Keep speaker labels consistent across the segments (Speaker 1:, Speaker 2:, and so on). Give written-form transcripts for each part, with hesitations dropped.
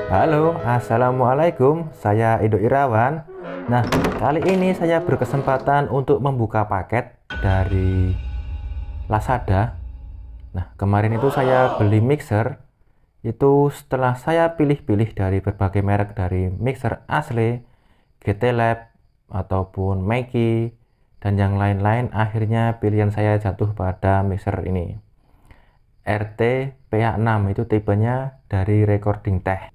Speaker 1: Halo, assalamualaikum. Saya Edo Irawan. Nah, kali ini saya berkesempatan untuk membuka paket dari Lazada. Nah, kemarin itu saya beli mixer. Itu setelah saya pilih-pilih dari berbagai merek, dari mixer asli, GT Lab, ataupun Mackie, dan yang lain-lain. Akhirnya pilihan saya jatuh pada mixer ini, RT-PA6. Itu tipenya dari Recording Tech.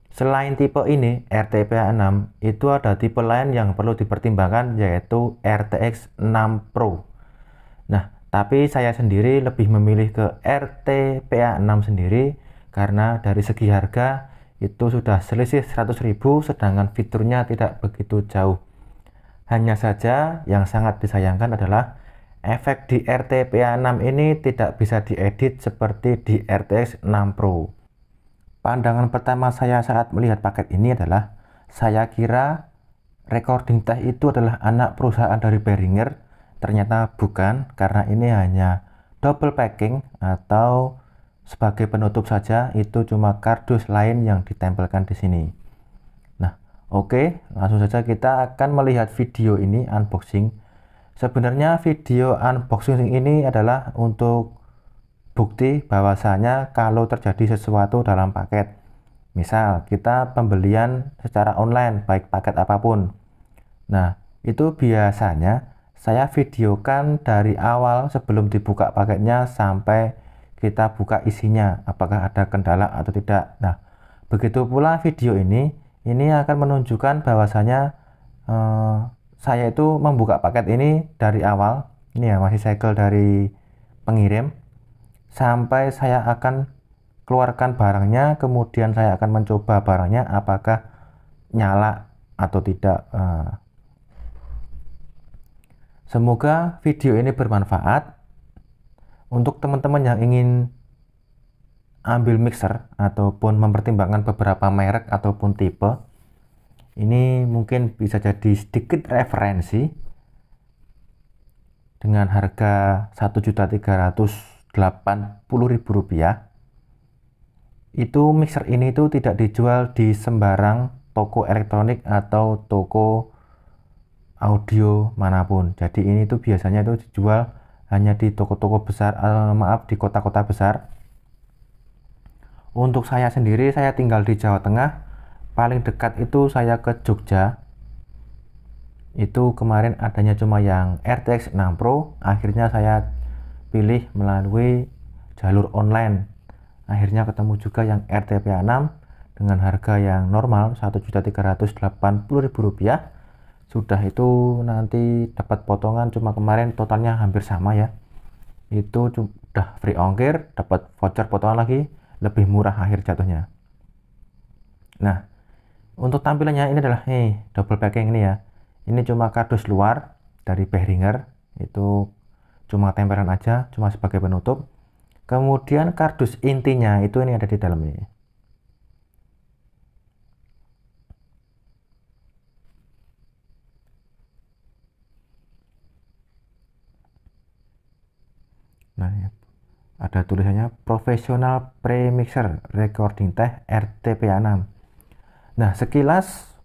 Speaker 1: Selain tipe ini, RT-PA6, itu ada tipe lain yang perlu dipertimbangkan, yaitu RTX 6 Pro. Nah, tapi saya sendiri lebih memilih ke RT-PA6 sendiri, karena dari segi harga itu sudah selisih 100.000, sedangkan fiturnya tidak begitu jauh. Hanya saja yang sangat disayangkan adalah efek di RT-PA6 ini tidak bisa diedit seperti di RTX 6 Pro. Pandangan pertama saya saat melihat paket ini adalah, saya kira Recording Tech itu adalah anak perusahaan dari Behringer. Ternyata bukan, karena ini hanya double packing atau sebagai penutup saja. Itu cuma kardus lain yang ditempelkan di sini. Nah, oke, langsung saja kita akan melihat video ini unboxing. Sebenarnya video unboxing ini adalah untuk bukti bahwasanya kalau terjadi sesuatu dalam paket, misal kita pembelian secara online, baik paket apapun, nah itu biasanya saya videokan dari awal sebelum dibuka paketnya sampai kita buka isinya, apakah ada kendala atau tidak. Nah, begitu pula video ini akan menunjukkan bahwasanya saya itu membuka paket ini dari awal, ini ya masih segel dari pengirim, sampai saya akan keluarkan barangnya, kemudian saya akan mencoba barangnya apakah nyala atau tidak. Semoga video ini bermanfaat untuk teman-teman yang ingin ambil mixer ataupun mempertimbangkan beberapa merek ataupun tipe. Ini mungkin bisa jadi sedikit referensi. Dengan harga Rp1.380.000, itu mixer ini tuh tidak dijual di sembarang toko elektronik atau toko audio manapun. Jadi ini tuh biasanya itu dijual hanya di toko-toko besar, di kota-kota besar. Untuk saya sendiri, saya tinggal di Jawa Tengah. Paling dekat itu saya ke Jogja. Itu kemarin adanya cuma yang RTX 6 Pro. Akhirnya saya pilih melalui jalur online. Akhirnya ketemu juga yang RT-PA6 dengan harga yang normal Rp1.380.000. Sudah itu nanti dapat potongan, cuma kemarin totalnya hampir sama ya. Itu sudah free ongkir, dapat voucher potongan lagi, lebih murah akhir jatuhnya. Nah, untuk tampilannya ini adalah double packing ini ya. Ini cuma kardus luar dari Behringer, itu cuma tempelan aja, cuma sebagai penutup. Kemudian kardus intinya itu ini ada di dalam ini. Nah, ya, ada tulisannya Professional Pre-Mixer Recording Tech RT-PA6. Nah, sekilas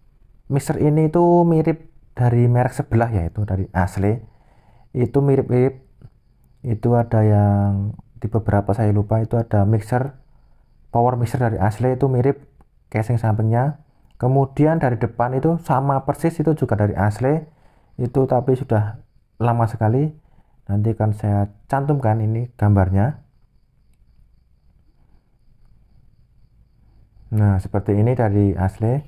Speaker 1: mixer ini tuh mirip dari merek sebelah, yaitu dari Asle. Itu mirip-mirip. Itu ada yang di beberapa saya lupa, itu ada power mixer dari Asle, itu mirip casing sampingnya. Kemudian dari depan itu sama persis, itu juga dari Asle. Itu tapi sudah lama sekali. Nanti akan saya cantumkan ini gambarnya. Nah, seperti ini dari Asle.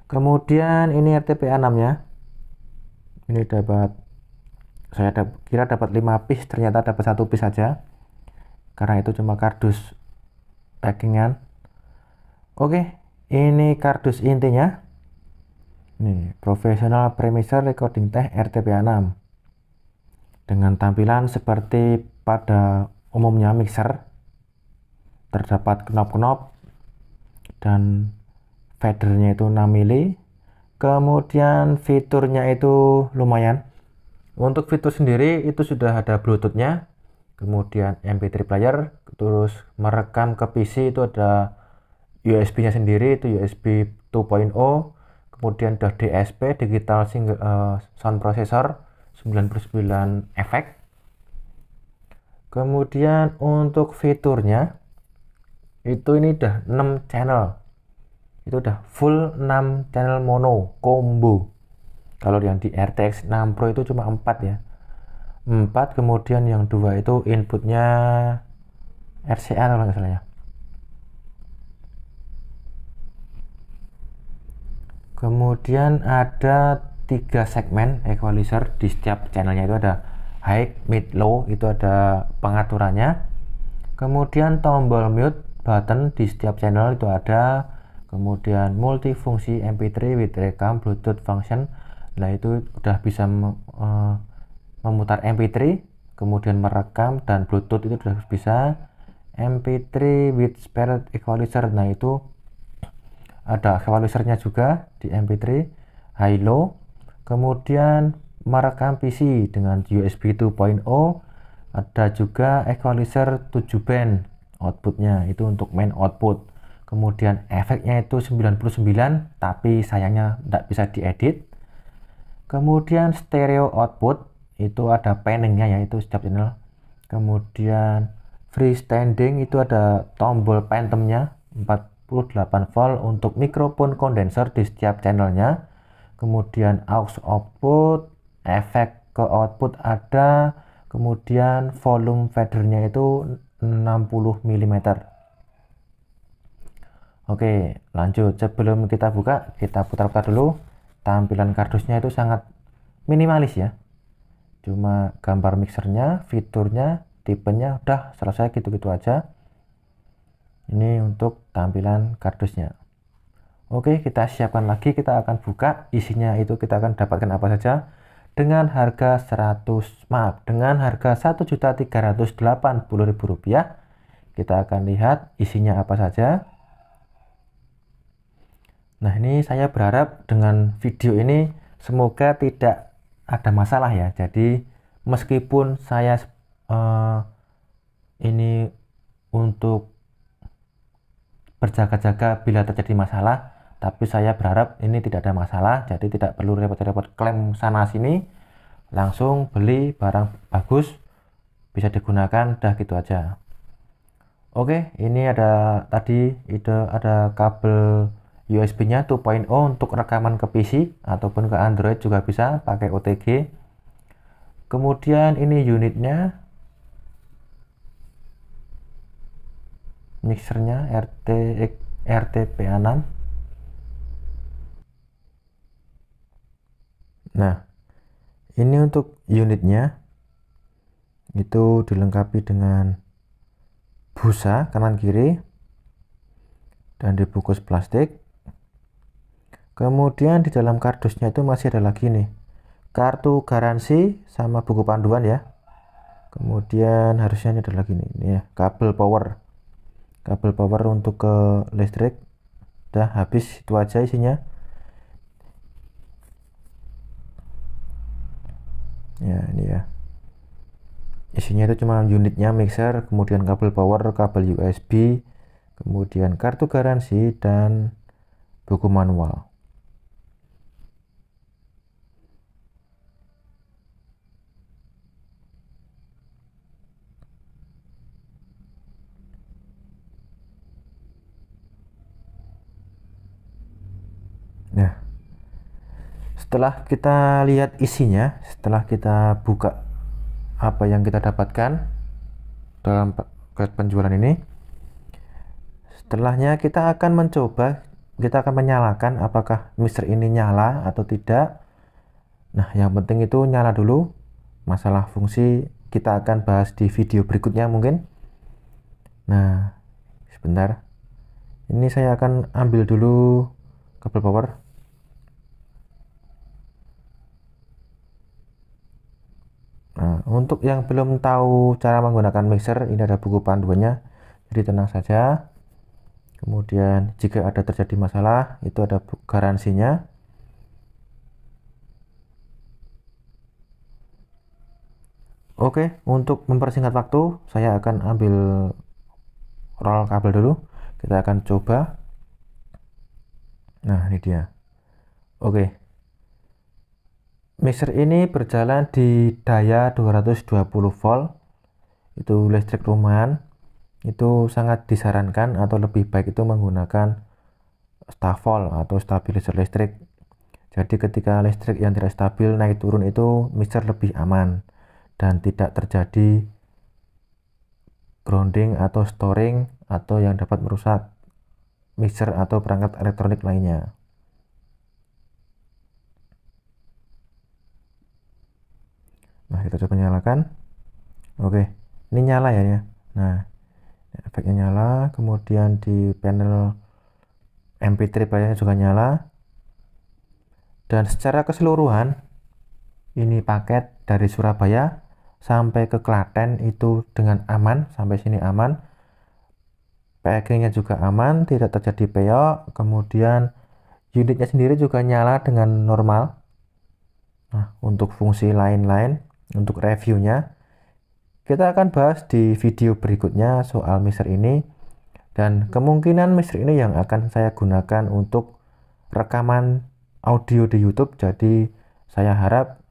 Speaker 1: Kemudian ini RT-PA6 nya. Ini saya kira dapat 5 piece, ternyata dapat 1 piece saja. Karena itu cuma kardus packingan. Oke, ini kardus intinya. Ini Professional Pre-Mixer Recording Tech RT-PA6. Dengan tampilan seperti pada umumnya mixer. Terdapat knop-knop dan fadernya itu 6 mili. Kemudian fiturnya itu lumayan. Untuk fitur sendiri itu sudah ada Bluetooth-nya, kemudian MP3 player, terus merekam ke PC itu ada USB-nya sendiri itu USB 2.0, kemudian udah DSP Digital Sound Processor 99 efek. Kemudian untuk fiturnya itu ini udah 6 channel, itu udah full 6 channel mono combo. Kalau yang di RTX 6 Pro itu cuma 4 ya, 4. Kemudian yang 2 itu inputnya RCA kalau nggak salah ya. Kemudian ada 3 segmen equalizer di setiap channelnya, itu ada high, mid, low, itu ada pengaturannya. Kemudian tombol mute button di setiap channel itu ada. Kemudian multifungsi MP3 with rekam Bluetooth function, nah itu udah bisa memutar MP3, kemudian merekam, dan Bluetooth itu udah bisa. MP3 with spare equalizer, nah itu ada equalizernya juga di MP3 high low. Kemudian merekam PC dengan USB 2.0, ada juga equalizer 7 band outputnya, itu untuk main output. Kemudian efeknya itu 99, tapi sayangnya tidak bisa diedit. Kemudian stereo output itu ada panningnya, yaitu setiap channel. Kemudian freestanding itu ada tombol phantomnya 48 volt untuk mikrofon kondenser di setiap channelnya. Kemudian aux output, efek ke output ada. Kemudian volume fadernya itu 60 mm. Oke, lanjut. Sebelum kita buka, kita putar-putar dulu. Tampilan kardusnya itu sangat minimalis ya, cuma gambar mixernya, fiturnya, tipenya, udah selesai gitu-gitu aja. Ini untuk tampilan kardusnya. Oke, kita siapkan lagi, kita akan buka. Isinya itu kita akan dapatkan apa saja dengan harga dengan harga Rp1.380.000. Kita akan lihat isinya apa saja. Nah, ini saya berharap dengan video ini semoga tidak ada masalah ya. Jadi meskipun saya ini untuk berjaga-jaga bila terjadi masalah, tapi saya berharap ini tidak ada masalah, jadi tidak perlu repot-repot klaim sana sini, langsung beli barang bagus, bisa digunakan, dah gitu aja. Oke, ini ada tadi ada kabel USB-nya 2.0 untuk rekaman ke PC ataupun ke Android juga bisa pakai OTG. Kemudian ini unitnya, mixernya RTPA6. Nah, ini untuk unitnya itu dilengkapi dengan busa kanan kiri dan dibungkus plastik. Kemudian di dalam kardusnya itu masih ada lagi nih kartu garansi sama buku panduan ya. Kemudian harusnya ini ada lagi nih, ini ya, kabel power untuk ke listrik. Udah habis, itu aja isinya ya. Ini ya, isinya itu cuma unitnya, mixer, kemudian kabel power, kabel USB, kemudian kartu garansi dan buku manual. Nah, setelah kita lihat isinya, setelah kita buka apa yang kita dapatkan dalam paket penjualan ini, setelahnya kita akan mencoba, kita akan menyalakan apakah mixer ini nyala atau tidak. Nah, yang penting itu nyala dulu. Masalah fungsi kita akan bahas di video berikutnya mungkin. Nah, sebentar, ini saya akan ambil dulu kabel power. Nah, untuk yang belum tahu cara menggunakan mixer, ini ada buku panduannya, jadi tenang saja. Kemudian jika ada terjadi masalah, itu ada garansinya. Oke, untuk mempersingkat waktu, saya akan ambil roll kabel dulu. Kita akan coba Nah, ini dia. Oke. Mixer ini berjalan di daya 220 volt. Itu listrik rumahan. Itu sangat disarankan atau lebih baik itu menggunakan stafol atau stabilizer listrik. Jadi ketika listrik yang tidak stabil naik turun itu mixer lebih aman dan tidak terjadi grounding atau storing atau yang dapat merusak mixer atau perangkat elektronik lainnya. Nah, kita coba nyalakan. Oke, ini nyala ya. Nah, efeknya nyala, kemudian di panel MP3 playernya juga nyala. Dan secara keseluruhan ini paket dari Surabaya sampai ke Klaten itu dengan aman, sampai sini aman. Packingnya juga aman, tidak terjadi peyok. Kemudian unitnya sendiri juga nyala dengan normal. Nah, untuk fungsi lain-lain, untuk reviewnya kita akan bahas di video berikutnya soal mixer ini. Dan kemungkinan mixer ini yang akan saya gunakan untuk rekaman audio di YouTube. Jadi saya harap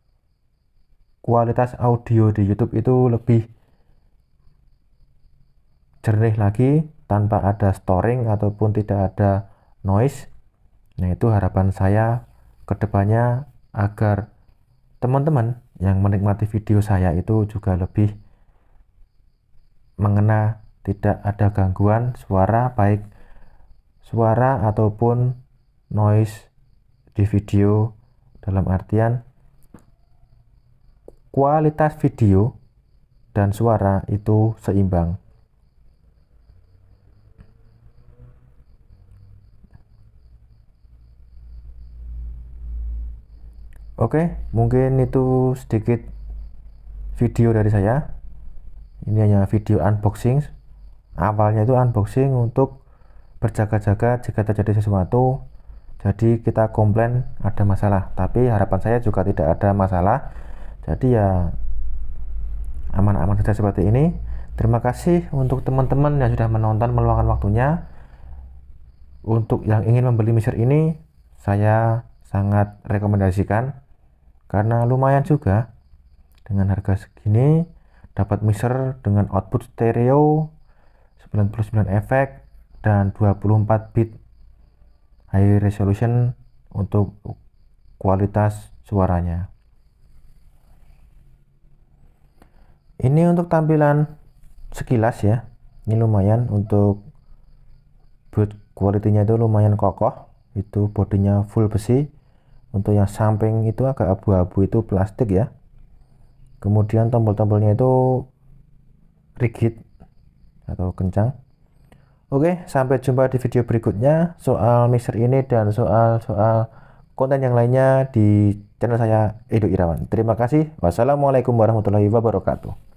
Speaker 1: kualitas audio di YouTube itu lebih jernih lagi tanpa ada storing ataupun tidak ada noise. Nah, itu harapan saya kedepannya agar teman-teman yang menikmati video saya itu juga lebih mengena, tidak ada gangguan suara, baik suara ataupun noise di video, dalam artian kualitas video dan suara itu seimbang. Oke, mungkin itu sedikit video dari saya. Ini hanya video unboxing. Awalnya itu unboxing untuk berjaga-jaga jika terjadi sesuatu. Jadi kita komplain ada masalah, tapi harapan saya juga tidak ada masalah. Jadi ya aman-aman saja seperti ini. Terima kasih untuk teman-teman yang sudah menonton, meluangkan waktunya. Untuk yang ingin membeli mixer ini, saya sangat rekomendasikan karena lumayan juga. Dengan harga segini dapat mixer dengan output stereo, 99 efek dan 24 bit high resolution untuk kualitas suaranya. Ini untuk tampilan sekilas ya. Ini lumayan untuk build quality-nya itu lumayan kokoh. Itu bodinya full besi. Untuk yang samping itu agak abu-abu itu plastik ya. Kemudian tombol-tombolnya itu rigid atau kencang. Oke, sampai jumpa di video berikutnya soal mixer ini dan soal konten yang lainnya di channel saya, Edo Irawan. Terima kasih. Wassalamualaikum warahmatullahi wabarakatuh.